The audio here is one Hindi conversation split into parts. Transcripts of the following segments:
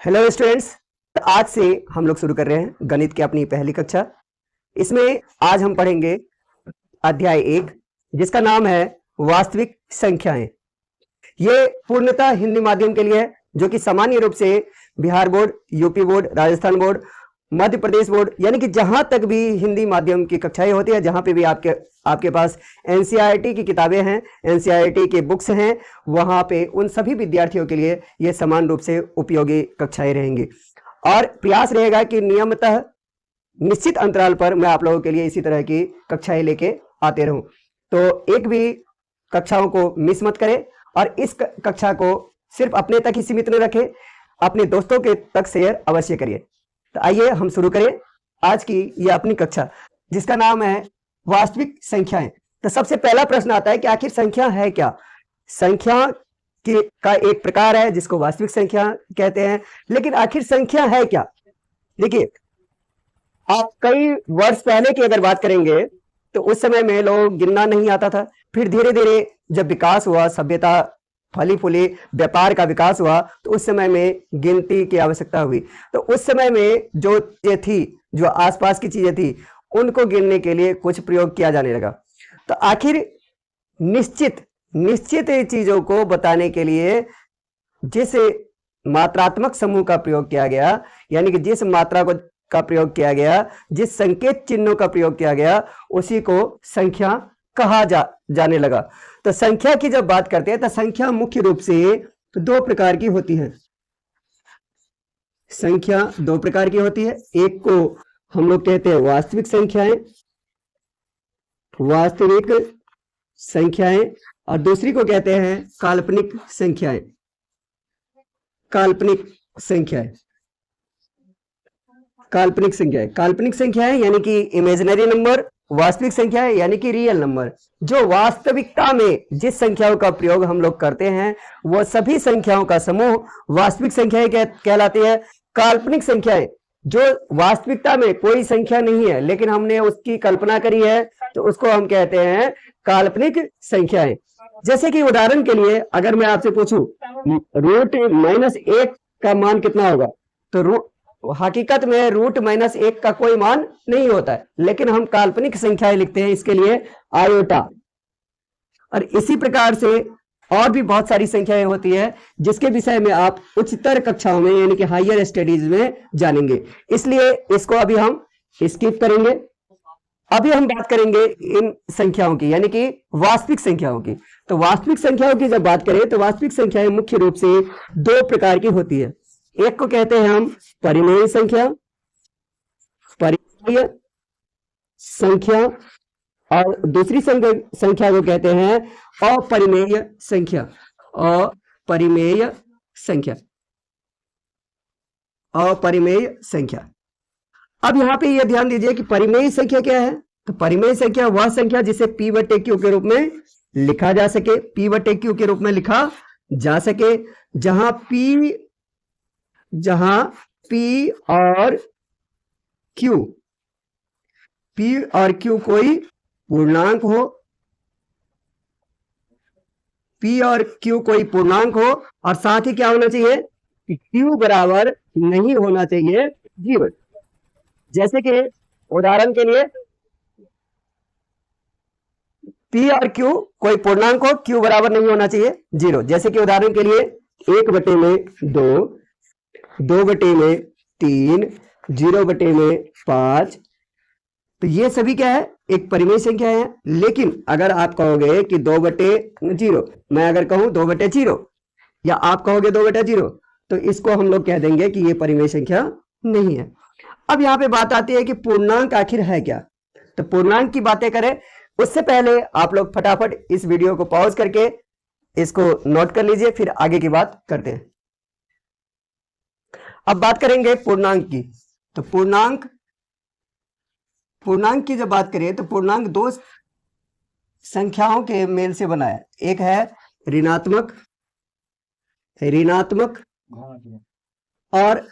Hello students. आज से हम लोग शुरू कर रहे हैं गणित की अपनी पहली कक्षा। इसमें आज हम पढ़ेंगे अध्याय 1 जिसका नाम है वास्तविक संख्याएं। ये पूर्णतः हिंदी माध्यम के लिए है, जो कि सामान्य रूप से Bihar board, UP board, Rajasthan board, Madhya Pradesh board, यानी कि जहां तक भी हिंदी माध्यम की कक्षाएं होती है, जहां पे भी आपके पास एनसीईआरटी की किताबें हैं, एनसीईआरटी के बुक्स हैं, वहां पे उन सभी विद्यार्थियों के लिए ये समान रूप से उपयोगी कक्षाएं रहेंगी। और प्रयास रहेगा कि नियमितः निश्चित अंतराल पर मैं आप लोगों के लिए इसी तरह की कक्षाएं लेके आते रहूं। तो एक भी कक्षाओं को मिस मत करें और इस कक्षा को सिर्फ अपने तक ही सीमित न रखें, अपने दोस्तों के तक शेयर अवश्य करिए। तो आइए हम शुरू करें आज की यह अपनी कक्षा, जिसका नाम है वास्तविक संख्याएं। तो सबसे पहला प्रश्न आता है कि आखिर संख्या है क्या। संख्या का एक प्रकार है जिसको वास्तविक संख्या कहते हैं, लेकिन आखिर संख्या है क्या। देखिए, आप कई वर्ष पहले की अगर बात करेंगे तो उस समय में लोग गिनना नहीं आता था। फिर धीरे धीरे जब विकास हुआ, सभ्यता फली फूली, व्यापार का विकास हुआ, तो उस समय में गिनती की आवश्यकता हुई। तो उस समय में जो चीजें थी, जो आसपास की चीजें थी, उनको गिनने के लिए कुछ प्रयोग किया जाने लगा। तो आखिर निश्चित चीजों को बताने के लिए जिस मात्रात्मक समूह का प्रयोग किया गया, यानी कि जिस मात्रा का प्रयोग किया गया, जिस संकेत चिन्हों का प्रयोग किया गया, उसी को संख्या कहा जाने लगा। तो संख्या की जब बात करते हैं तो संख्या मुख्य रूप से दो प्रकार की होती है। संख्या दो प्रकार की होती है। एक को हम लोग कहते हैं वास्तविक संख्याएं, और दूसरी को कहते हैं काल्पनिक संख्याएं। काल्पनिक संख्याएं यानी कि इमेजिनरी नंबर, वास्तविक संख्या है यानी कि रियल नंबर। जो वास्तविकता में जिस संख्याओं का प्रयोग हम लोग करते हैं, वो सभी संख्याओं का समूह वास्तविक संख्याएं कहलाती है। काल्पनिक संख्याएं जो वास्तविकता में कोई संख्या नहीं है लेकिन हमने उसकी कल्पना करी है, तो उसको हम कहते हैं काल्पनिक संख्याएं। जैसे कि उदाहरण के लिए अगर मैं आपसे पूछूं √-1 का मान कितना होगा, तो हकीकत में √-1 का कोई मान नहीं होता है, लेकिन हम काल्पनिक संख्याएं लिखते हैं इसके लिए आयोटा। और इसी प्रकार से और भी बहुत सारी संख्याएं होती है जिसके विषय में आप उच्चतर कक्षाओं में यानी कि हायर स्टडीज में जानेंगे, इसलिए इसको अभी हम स्किप करेंगे। अभी हम बात करेंगे इन संख्याओं की, यानी कि वास्तविक संख्याओं की। तो वास्तविक संख्याओं की जब बात करें तो वास्तविक संख्याएं मुख्य रूप से दो प्रकार की होती है। एक को कहते हैं हम परिमेय संख्या, और दूसरी संख्या को कहते हैं अपरिमेय संख्या। अब यहां पे यह ध्यान दीजिए कि परिमेय संख्या क्या है। तो परिमेय संख्या वह संख्या जिसे P/Q के रूप में लिखा जा सके, P/Q के रूप में लिखा जा सके, जहां P और Q कोई पूर्णांक हो, और साथ ही क्या होना चाहिए कि Q बराबर नहीं होना चाहिए 0। जैसे कि उदाहरण के लिए P और Q कोई पूर्णांक हो, Q बराबर नहीं होना चाहिए 0। जैसे कि उदाहरण के लिए 1/2, 2/3, 0/5, तो ये सभी क्या है, एक परिमेय संख्या है। लेकिन अगर आप कहोगे कि 2/0, मैं अगर कहूं 2/0 या आप कहोगे 2/0, तो इसको हम लोग कह देंगे कि ये परिमेय संख्या नहीं है। अब यहां पे बात आती है कि पूर्णांक आखिर है क्या। तो पूर्णांक की बातें करें उससे पहले आप लोग फटाफट इस वीडियो को पॉज करके इसको नोट कर लीजिए, फिर आगे की बात करते हैं। अब बात करेंगे पूर्णांक की। तो पूर्णांक की जब बात करें तो पूर्णांक दो संख्याओं के मेल से बना है। एक है ऋणात्मक, और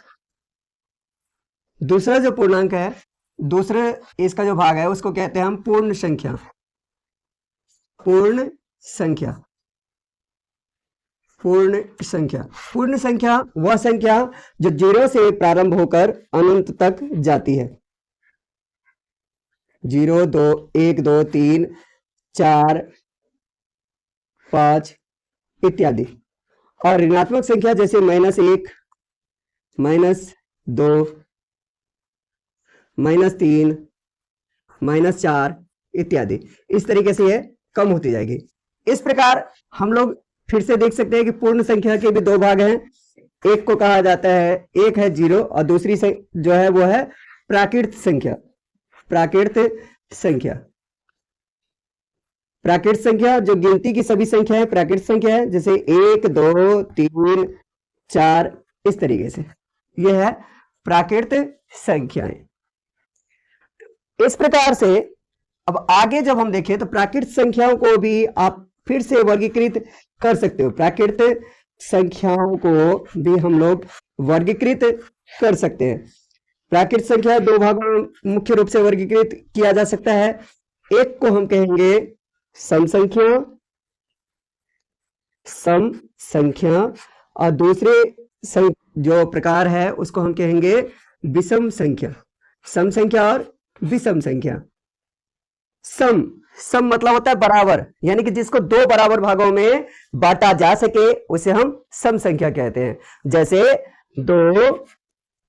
दूसरा जो पूर्णांक है, दूसरे इसका जो भाग है उसको कहते हैं हम पूर्ण संख्या। पूर्ण संख्या। पूर्ण संख्या वह संख्या जो 0 से प्रारंभ होकर अनंत तक जाती है। 0, 2, 1, 2, 3, 4, 5 इत्यादि। और ऋणात्मक संख्या जैसे -1, -2, -3, -4 इत्यादि। इस तरीके से यह कम होती जाएगी। इस प्रकार हम लोग फिर से देख सकते हैं कि पूर्ण संख्या के भी दो भाग हैं। एक को कहा जाता है, एक है 0 और दूसरी जो है वो है प्राकृत संख्या। प्राकृत संख्या, प्राकृत संख्या जो गिनती की सभी संख्या है प्राकृत संख्या है, जैसे 1, 2, 3, 4 इस तरीके से। यह है प्राकृत संख्याएं। इस प्रकार से अब आगे जब हम देखें तो प्राकृत संख्याओं को भी आप फिर से वर्गीकृत कर सकते हो। प्राकृत संख्याओं को भी हम लोग वर्गीकृत कर सकते हैं। प्राकृत संख्या दो भागों में मुख्य रूप से वर्गीकृत किया जा सकता है। एक को हम कहेंगे सम संख्या, सम संख्या, और दूसरे जो प्रकार है उसको हम कहेंगे विषम संख्या। सम संख्या और विषम संख्या। सम, सम मतलब होता है बराबर, यानी कि जिसको दो बराबर भागों में बांटा जा सके उसे हम सम संख्या कहते हैं। जैसे 2,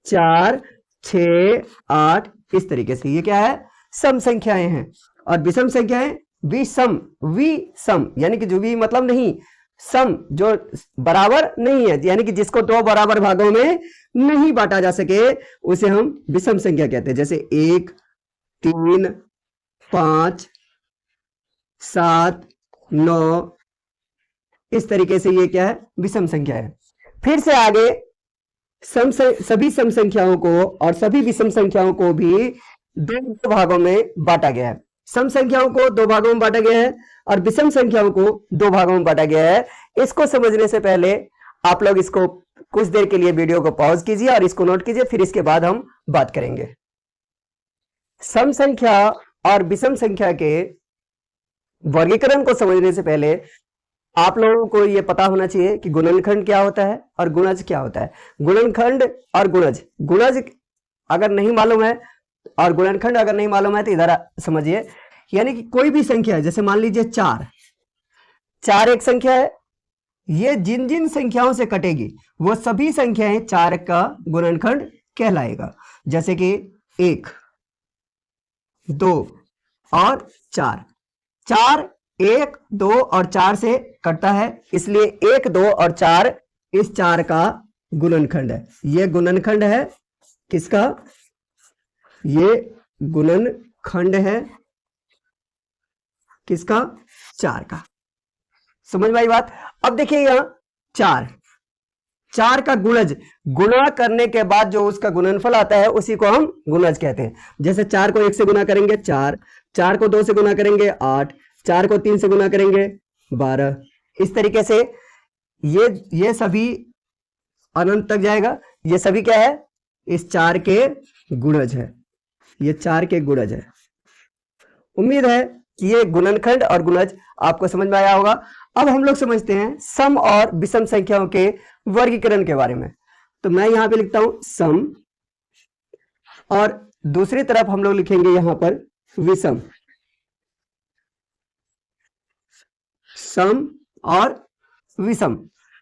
4, 6, 8 इस तरीके से ये क्या है, सम संख्याएं हैं। और विषम संख्याएं विषम, विषम यानी कि जो भी मतलब नहीं, सम जो बराबर नहीं है, यानी कि जिसको दो बराबर भागों में नहीं बांटा जा सके उसे हम विषम संख्या कहते हैं। जैसे 1, 3, 5, 7, 9 इस तरीके से ये क्या है, विषम संख्या है। फिर से आगे सभी सम संख्याओं को और सभी विषम संख्याओं को भी दो भागों में बांटा गया है। सम संख्याओं को दो भागों में बांटा गया है और विषम संख्याओं को दो भागों में बांटा गया है। इसको समझने से पहले आप लोग इसको कुछ देर के लिए वीडियो को पॉज कीजिए और इसको नोट कीजिए, फिर इसके बाद हम बात करेंगे। सम संख्या और विषम संख्या के वर्गीकरण को समझने से पहले आप लोगों को यह पता होना चाहिए कि गुणनखंड क्या होता है और गुणज क्या होता है। गुणनखंड और गुणज, गुणज अगर नहीं मालूम है और गुणनखंड अगर नहीं मालूम है तो इधर समझिए। यानी कि कोई भी संख्या है, जैसे मान लीजिए 4 एक संख्या है, ये जिन जिन संख्याओं से कटेगी वो सभी संख्याएं 4 का गुणनखंड कहलाएगा। जैसे कि 1, 2 और 4। 4 1, 2 और 4 से कटता है, इसलिए 1, 2 और 4 इस 4 का गुणनखंड है। यह गुणनखंड है किसका, ये गुणनखंड है किसका, 4 का। समझ में आई बात। अब देखिए यहां 4 का गुणज, गुणा करने के बाद जो उसका गुणनफल आता है उसी को हम गुणज कहते हैं। जैसे 4 को 1 से गुणा करेंगे 4, 4 को 2 से गुणा करेंगे 8, 4 को 3 से गुणा करेंगे 12। इस तरीके से ये सभी अनंत तक जाएगा। ये सभी क्या है, इस 4 के गुणज है। ये 4 के गुणज है। उम्मीद है कि ये गुणनखंड और गुणज आपको समझ में आया होगा। अब हम लोग समझते हैं सम और विषम संख्याओं के वर्गीकरण के बारे में। तो मैं यहां पे लिखता हूं सम और दूसरी तरफ हम लोग लिखेंगे यहां पर विषम। सम और विषम।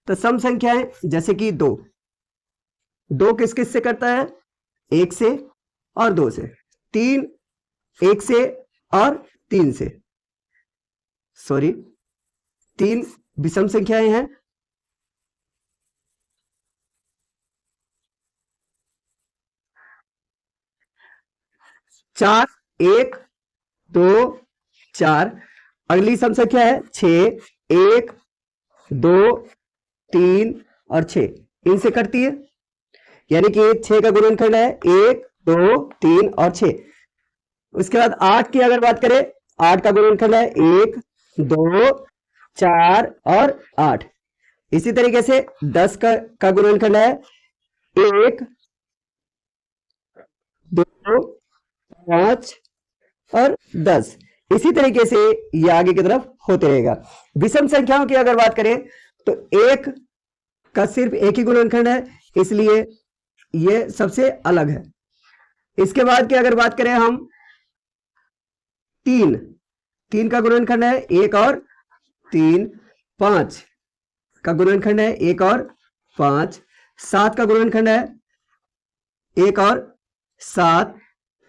तो सम संख्याएं जैसे कि 2 किस किस से करता है, 1 से और 2 से। 3 1 से और 3 से, सॉरी 3 विषम संख्याएं हैं। 4 1 2 4। अगली सम संख्या है 6 1 2 3 और 6, इनसे कटती है। यानी कि 6 का गुणनखंड है 1 2 3 और 6। उसके बाद 8 की अगर बात करें, 8 का गुणनखंड है 1 2 4 और 8। इसी तरीके से 10 का गुणनखंड है 1 2 5 और 10। इसी तरीके से ये आगे की तरफ होते रहेगा। विषम संख्याओं की अगर बात करें तो एक का सिर्फ एक ही गुणनखंड है, इसलिए ये सबसे अलग है। इसके बाद की अगर बात करें हम, तीन का गुणनखंड है 1 और 3, 5 का गुणनखंड है 1 और 5, 7 का गुणनखंड है 1 और 7,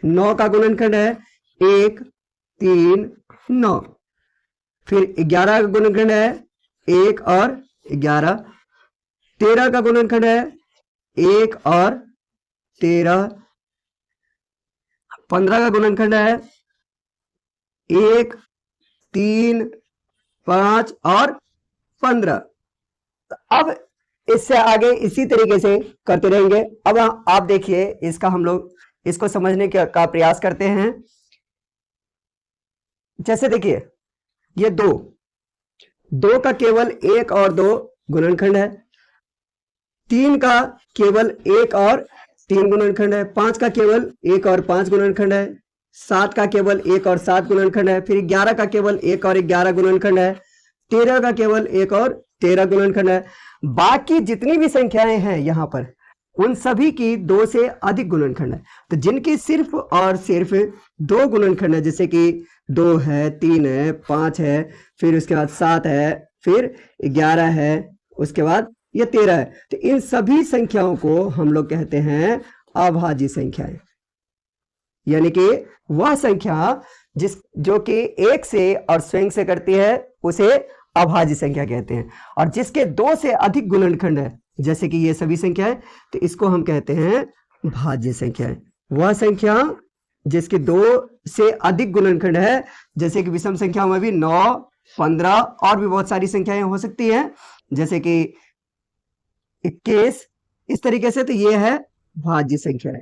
9 का गुणनखंड है 1, 3, 9, फिर 11 का गुणनखंड है 1 और 11, 13 का गुणनखंड है 1 और 13, 15 का गुणनखंड है 1, 3, 5 और 15। अब इससे आगे इसी तरीके से करते रहेंगे। अब आप देखिए, इसका हम लोग इसको समझने का प्रयास करते हैं। जैसे देखिए, ये दो का केवल 1 और 2 गुणनखंड है, 3 का केवल 1 और 3 गुणनखंड है, 5 का केवल 1 और 5 गुणनखंड है, 7 का केवल 1 और 7 गुणनखंड है, फिर 11 का केवल 1 और 11 गुणनखंड है, 13 का केवल 1 और 13 गुणनखंड है। बाकी जितनी भी संख्याएं हैं यहां पर, उन सभी की 2 से अधिक गुणनखंड है। तो जिनकी सिर्फ और सिर्फ 2 गुणनखंड है, जैसे कि 2 है, 3 है, 5 है, फिर उसके बाद 7 है, फिर 11 है, उसके बाद ये 13 है, तो इन सभी संख्याओं को हम लोग कहते हैं अभाज्य संख्याएं। यानी कि वह संख्या जो कि 1 से और स्वयं से करती है उसे अभाज्य संख्या कहते हैं। और जिसके 2 से अधिक गुणनखंड है, जैसे कि ये सभी संख्याएं, तो इसको हम कहते हैं भाज्य संख्याएं। वह संख्या जिसके 2 से अधिक गुणनखंड है, जैसे कि विषम संख्याओं में भी 9, 15 और भी बहुत सारी संख्याएं हो सकती हैं, जैसे कि 21, इस तरीके से। तो ये है भाज्य संख्याएं।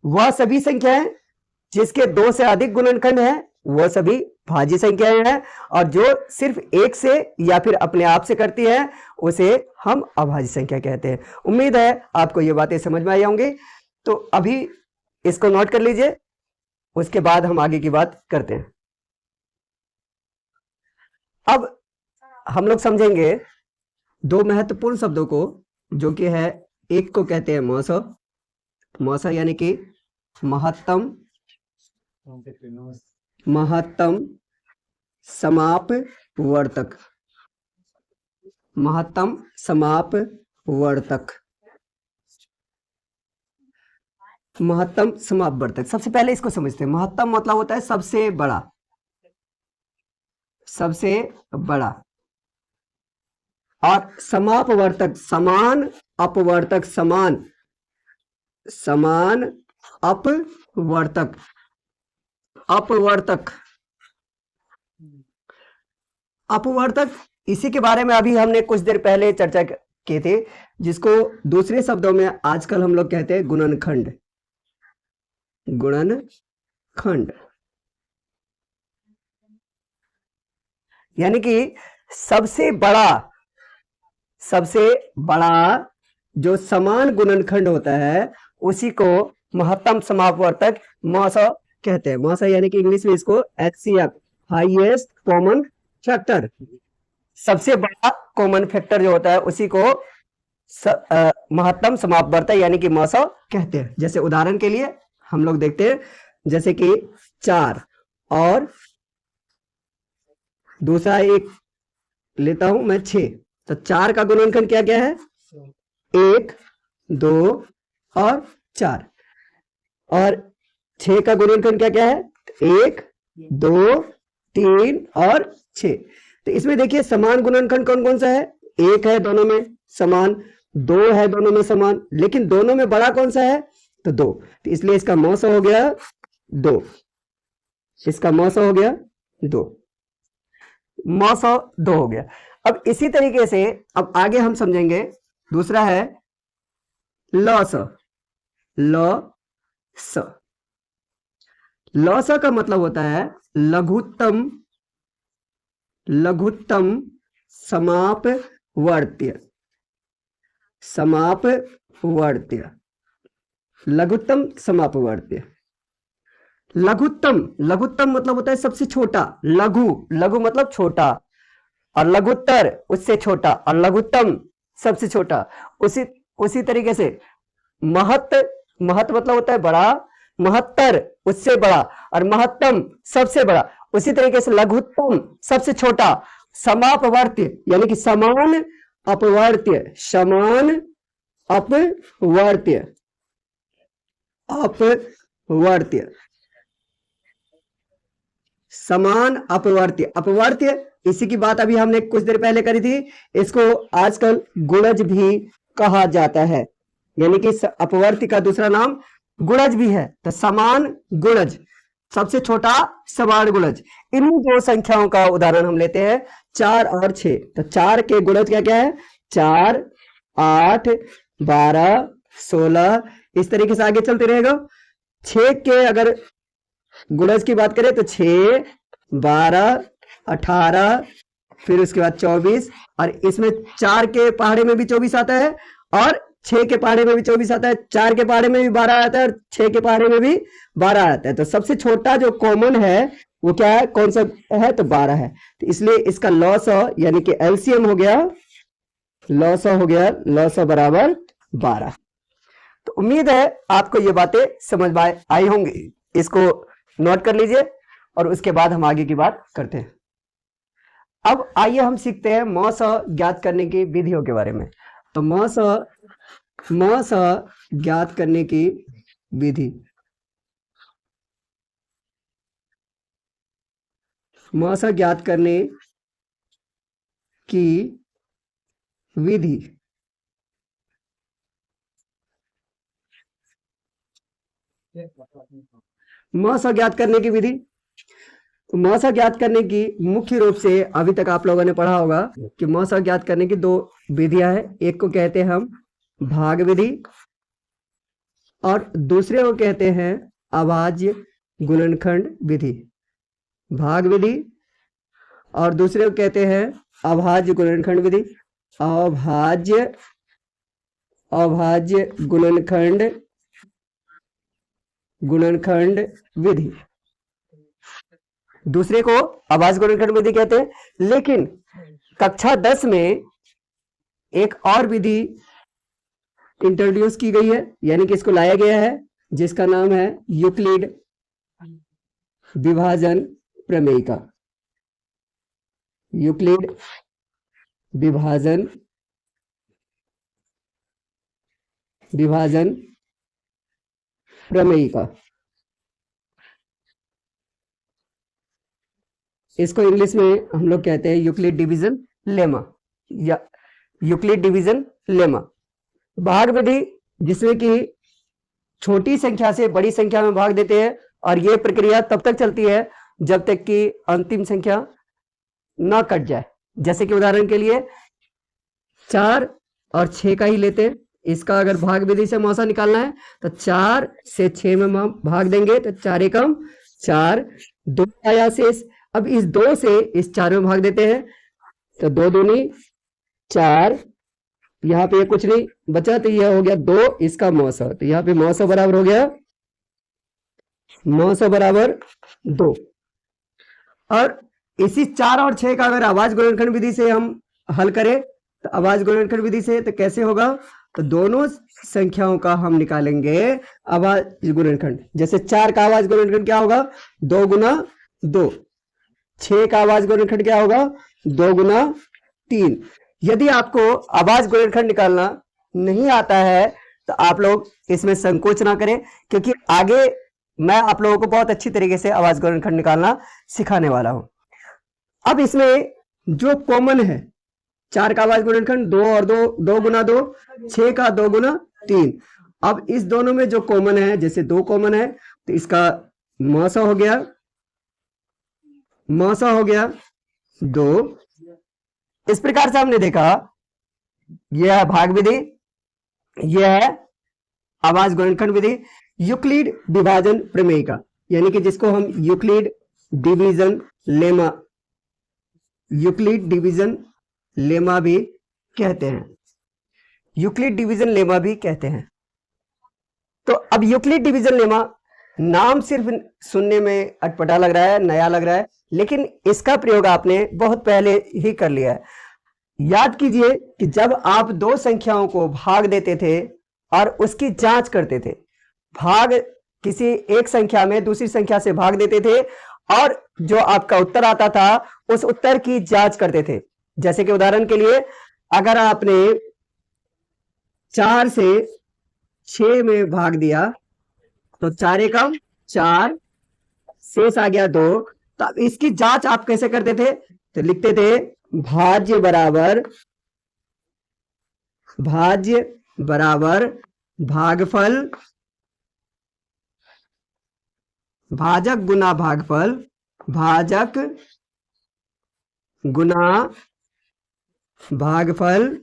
वह सभी संख्याएं जिसके 2 से अधिक गुणनखंड है वह सभी भाज्य संख्याएं हैं, और जो सिर्फ 1 से या फिर अपने आप से करती है उसे हम अभाज्य संख्या कहते हैं। उम्मीद है आपको ये बातें समझ में आई होंगी। तो अभी इसको नोट कर लीजिए, उसके बाद हम आगे की बात करते हैं। अब हम लोग समझेंगे 2 महत्वपूर्ण शब्दों को, जो कि है, एक को कहते हैं मौसा यानी कि महत्तम समापवर्तक। महत्तम समापवर्तक। महत्तम समापवर्तक, सबसे पहले इसको समझते हैं। महत्तम मतलब होता है सबसे बड़ा, सबसे बड़ा। और समापवर्तक, समान अपवर्तक, समान अपवर्तक, अपवर्तक। इसी के बारे में अभी हमने कुछ देर पहले चर्चा किए थे, जिसको दूसरे शब्दों में आजकल हम लोग कहते हैं गुणनखंड। गुणनखंड यानी कि सबसे बड़ा जो समान गुणनखंड होता है उसी को महत्तम समापवर्तक मौसा कहते हैं। मौसा यानी कि इंग्लिश में इसको HCF, हाईएस्ट कॉमन फैक्टर, सबसे बड़ा कॉमन फैक्टर जो होता है उसी को महत्तम समापवर्तक यानी कि मौसा कहते हैं। जैसे उदाहरण के लिए हम लोग देखते हैं, जैसे कि 4 और दूसरा एक लेता हूं मैं 6, तो 4 का गुणनखंड क्या क्या है? 1, 2 और 4। और 6 का गुणनखंड क्या क्या है? 1, 2, 3 और 6। तो इसमें देखिए समान गुणनखंड कौन कौन सा है? 1 है दोनों में समान, 2 है दोनों में समान, लेकिन दोनों में बड़ा कौन सा है? तो 2। तो इसलिए इसका मौसा हो गया 2, इसका मौसा हो गया 2, मौसा 2 हो गया। अब इसी तरीके से अब आगे हम समझेंगे, दूसरा है लौस। लौस का मतलब होता है लघुत्तम समापवर्त्य। लघुत्तम समापवर्त्य। लघुत्तम मतलब होता है सबसे छोटा। लघु मतलब छोटा, और लघुत्तर उससे छोटा और लघुत्तम सबसे छोटा। उसी उसी तरीके से महत्त, महत्त मतलब होता है बड़ा, महत्तर उससे बड़ा और महत्तम सबसे बड़ा। उसी तरीके से लघुत्तम सबसे छोटा, समापवर्त्य यानी कि समान अपवर्त्य, समान अपवर्त्य, अपवर्त्य, समान अपवर्त्य, अपवर्त्य इसी की बात अभी हमने कुछ देर पहले करी थी। इसको आजकल गुणज भी कहा जाता है, यानी कि अपवर्त्य का दूसरा नाम गुणज भी है। तो समान गुणज, सबसे छोटा समान गुणज। इन्हीं दो संख्याओं का उदाहरण हम लेते हैं 4 और 6। तो 4 के गुणज क्या क्या है? 4, 8, 12, 16, इस तरीके से आगे चलते रहेगा। 6 के अगर गुणज की बात करें तो 6, 12, 18, फिर उसके बाद 24, और इसमें 4 के पहाड़े में भी 24 आता है और 6 के पहाड़े में भी 24 आता है। 4 के पहाड़े में भी 12 आता है और 6 के पहाड़े में भी 12 आता है। तो सबसे छोटा जो कॉमन है वो क्या है, कौन सा है? तो 12 है। तो इसलिए इसका लॉसअ यानी कि एलसीएम हो गया, लॉसअ हो गया, लॉसअ बराबर 12। तो उम्मीद है आपको ये बातें समझ में आई होंगी। इसको नोट कर लीजिए और उसके बाद हम आगे की बात करते हैं। अब आइए हम सीखते हैं मौस ज्ञात करने की विधियों के बारे में। तो मौस ज्ञात करने की विधि, मौस ज्ञात करने की विधि। मौस ज्ञात करने की विधि, मौसा ज्ञात करने की मुख्य रूप से अभी तक आप लोगों ने पढ़ा होगा कि मौसा ज्ञात करने की 2 विधियां हैं। एक को कहते हैं हम भाग विधि और दूसरे को कहते हैं अभाज्य गुणनखंड विधि। भाग विधि और दूसरे को कहते हैं अभाज्य गुणनखंड विधि। अभाज्य गुणनखंड विधि, दूसरे को अभाज्य गुणनखंड विधि कहते हैं। लेकिन कक्षा 10 में एक और विधि इंट्रोड्यूस की गई है, यानी कि इसको लाया गया है, जिसका नाम है यूक्लिड विभाजन प्रमेयिका। यूक्लिड विभाजन प्रमेयिका, इसको इंग्लिश में हम लोग कहते हैं यूक्लिड डिवीजन लेमा या यूक्लिड डिवीजन लेमा। भाग विधि जिसमें कि छोटी संख्या से बड़ी संख्या में भाग देते हैं, और यह प्रक्रिया तब तक चलती है जब तक कि अंतिम संख्या ना कट जाए। जैसे कि उदाहरण के लिए 4 और 6 का ही लेते हैं। इसका अगर भाग विधि से मौसा निकालना है तो 4 से 6 में हम भाग देंगे तो 4 एकम 4, 2 आया शेष। अब इस 2 से इस 4 में भाग देते हैं तो 2 दूनी 4, यहाँ पे कुछ नहीं बचा तो यह हो गया 2, इसका मौसा। तो यहाँ पे मौसा बराबर हो गया, मौसा बराबर 2। और इसी 4 और 6 का अगर अभाज्य गुणनखंड विधि से हम हल करें तो अभाज्य गुणनखंड विधि से तो कैसे होगा? तो दोनों संख्याओं का हम निकालेंगे अभाज्य गुणनखंड। जैसे 4 का अभाज्य गुणनखंड क्या होगा? 2 गुना 2। 6 का अभाज्य गुणनखंड क्या होगा? 2 गुना 3। यदि आपको अभाज्य गुणनखंड निकालना नहीं आता है तो आप लोग इसमें संकोच ना करें, क्योंकि आगे मैं आप लोगों को बहुत अच्छी तरीके से अभाज्य गुणनखंड निकालना सिखाने वाला हूं। अब इसमें जो कॉमन है 4 का अभाज्य गुणनखंड 2 और 2, 2 गुना 2, 6 का 2 गुना 3। अब इस दोनों में जो कॉमन है, जैसे 2 कॉमन है तो इसका मौसा हो गया, मौसा हो गया 2। इस प्रकार से हमने देखा यह है भाग विधि, यह है अभाज्य गुणनखंड विधि, यूक्लिड विभाजन प्रमेयिका, यानी कि जिसको हम Euclid division lemma, Euclid division lemma भी कहते हैं, यूक्लिड डिवीजन लेमा भी कहते हैं। तो अब यूक्लिड डिवीजन लेमा नाम सिर्फ सुनने में अटपटा लग रहा है, नया लग रहा है, लेकिन इसका प्रयोग आपने बहुत पहले ही कर लिया है। याद कीजिए कि जब आप दो संख्याओं को भाग देते थे और उसकी जांच करते थे, भाग किसी एक संख्या में दूसरी संख्या से भाग देते थे और जो आपका उत्तर आता था उस उत्तर की जांच करते थे। जैसे कि उदाहरण के लिए, अगर आपने 4 से 6 में भाग दिया तो 4 एकम 4, शेष आ गया 2। तो अब इसकी जांच आप कैसे करते थे? तो लिखते थे भाज्य बराबर भागफल, भाजक गुना भागफल, भाजक गुना भागफल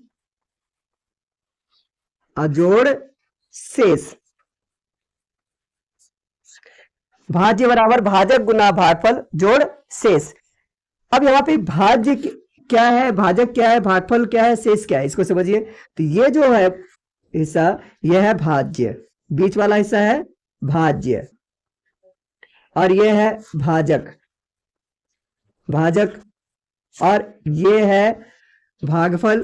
अजोड़ शेष। भाज्य बराबर भाजक गुना भागफल जोड़ शेष। अब यहाँ पे भाज्य क्या है, भाजक क्या है, भागफल क्या है, शेष क्या है, इसको समझिए। तो ये जो है हिस्सा, यह है भाज्य, बीच वाला हिस्सा है भाज्य, और ये है भाजक, और ये है भागफल,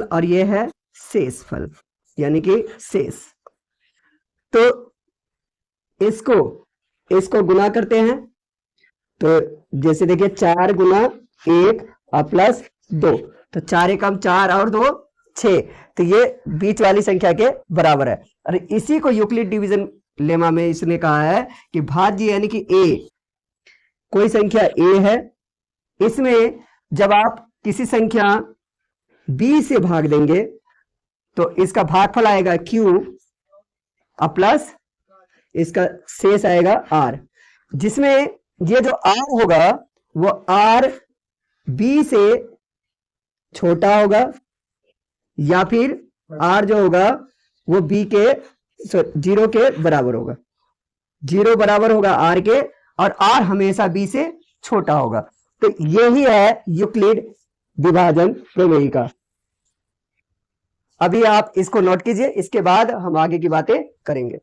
और ये है शेषफल, यानी कि शेष। तो इसको गुना करते हैं, तो जैसे देखिए 4 गुना 1 और प्लस 2, तो 4 एकम 4 और 2 6, तो ये बीच वाली संख्या के बराबर है। और इसी को यूक्लिड डिवीजन लेमा में इसने कहा है कि भाज्य यानी कि a, कोई संख्या a है, इसमें जब आप किसी संख्या b से भाग देंगे तो इसका भागफल आएगा q और प्लस इसका शेष आएगा r, जिसमें ये जो r होगा वो r b से छोटा होगा, या फिर r जो होगा वो b के 0 के बराबर होगा, 0 बराबर होगा r के, और r हमेशा b से छोटा होगा। तो यही है यूक्लिड विभाजन प्रमेय का। अभी आप इसको नोट कीजिए, इसके बाद हम आगे की बातें करेंगे।